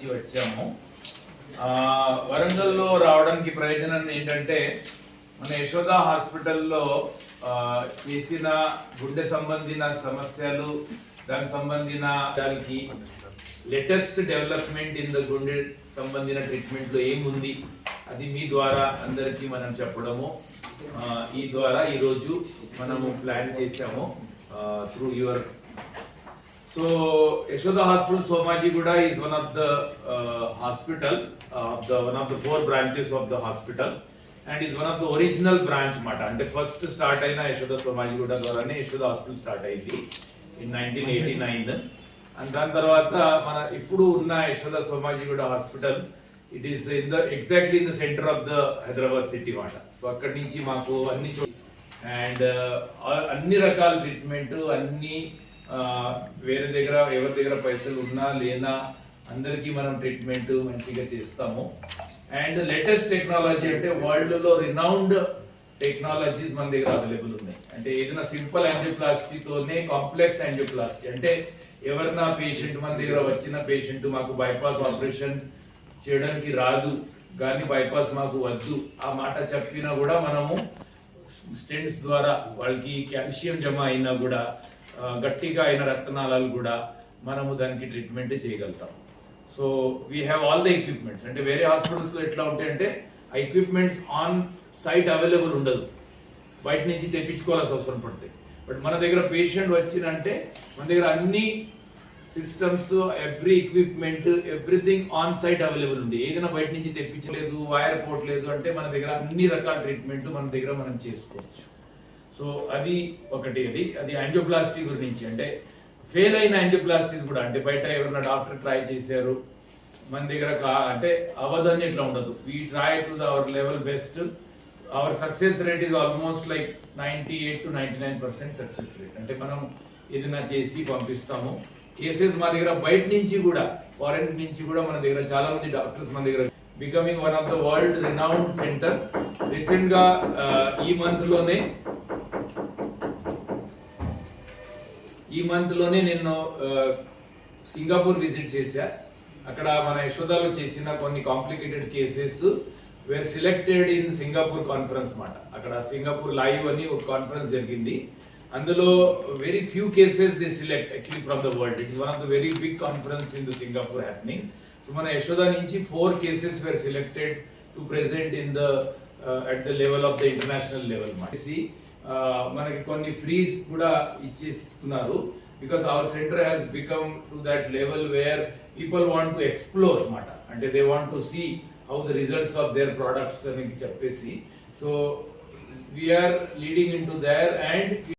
నుంచి వచ్చాము. వరంగల్లో రావడానికి ప్రయోజనం ఏంటంటే మన యశోద హాస్పిటల్లో చేసిన గుండె సంబంధించిన సమస్యలు, దానికి సంబంధించిన దానికి లేటెస్ట్ డెవలప్మెంట్ ఇన్ ద గుండె సంబంధించిన ట్రీట్మెంట్లో ఏముంది అది మీ ద్వారా అందరికీ మనం చెప్పడము. ఈ ద్వారా ఈరోజు మనము ప్లాన్ చేసాము through your. So Yashoda Hospital Somajigoda is one of the hospital one of the 4 branches of the hospital and is one of the original branch mata. And the first start aina Yashoda Somajigoda dwarane Yashoda Hospital start ayindi in 1989. And dan tarvata mana ippudu unna Yashoda Somajigoda Hospital, it is exactly in the center of the Hyderabad city mata. So akkadi nunchi maaku anni and anni rakala treatment anni వేరే దగ్గర ఎవరి దగ్గర పైసలు ఉన్నా లేనా అందరికీ మనం treatment మంచిగా చేస్తాము. అండ్ లేటెస్ట్ టెక్నాలజీ అంటే వరల్డ్లో రినౌండ్ టెక్నాలజీస్ మన దగ్గర అవైలబుల్ ఉన్నాయి. అంటే ఏదైనా సింపుల్ యాంజియోప్లాస్టీతోనే కాంప్లెక్స్ యాంజియోప్లాస్టీ, అంటే ఎవరైనా పేషెంట్ మన దగ్గర వచ్చిన పేషెంట్ మాకు బైపాస్ ఆపరేషన్ చేయడానికి రాదు కానీ బైపాస్ మాకు వద్దు ఆ మాట చెప్పినా కూడా మనము స్టెంట్స్ ద్వారా వాళ్ళకి కాల్షియం జమ అయినా కూడా గట్టిగా అయిన రక్తనాళాలు కూడా మనము దానికి ట్రీట్మెంట్ చేయగలుగుతాం. So we have all the equipments. అంటే వేరే హాస్పిటల్స్లో ఎట్లా ఉంటాయంటే ఆ ఎక్విప్మెంట్స్ ఆన్ సైట్ అవైలబుల్ ఉండదు, బయట నుంచి తెప్పించుకోవాల్సిన అవసరం పడుతుంది. బట్ మన దగ్గర పేషెంట్ వచ్చినంటే మన దగ్గర అన్ని systems, every equipment, everything on site available ఉంది. ఏదైనా బయట నుంచి తెప్పించలేదు, వైర్ పోవట్లేదు అంటే మన దగ్గర అన్ని రకాల ట్రీట్మెంట్ మన దగ్గర మనం చేసుకోవచ్చు. సో అది ఒకటి. అది యాంజియోప్లాస్టీ గురించి. అంటే ఫెయిల్ అయిన యాంజియోప్లాస్టీస్ కూడా, అంటే బయట ఎవరైనా డాక్టర్ ట్రై చేశారు మన దగ్గర అంటే అవదని ఇట్లా ఉండదు. We try to our level best. Our success rate is almost like 98 to 99% success rate. అంటే మనం ఏదైనా చేసి పంపిస్తాము. కేసెస్ మా దగ్గర బయట నుంచి కూడా, ఫారెన్ నుంచి కూడా మన దగ్గర చాలా మంది డాక్టర్స్ మన దగ్గర becoming one of the world renowned centre. Recent గా ఈ మంత్ లోనే నేను సింగపూర్ విజిట్ చేశా. అక్కడ మన యశోదాలో చేసిన కొన్ని complicated cases were selected in Singapore conference మాట. అక్కడ సింగపూర్ లైవ్ అని ఒక కాన్ఫరెన్స్ జరిగింది. అందులో very few cases they select actually from the world. It is one of the very big conference in the Singapore happening. So మన యశోదా నుంచి 4 cases were selected to present in the at the level of the international level. మనకి కొన్ని ఫ్రీస్ కూడా ఇచ్చేస్తున్నారు because our centre has become to that level where people want to explore అన్నమాట. అంటే they want to see how the results of their products అని చెప్పేసి. So we are leading in to their and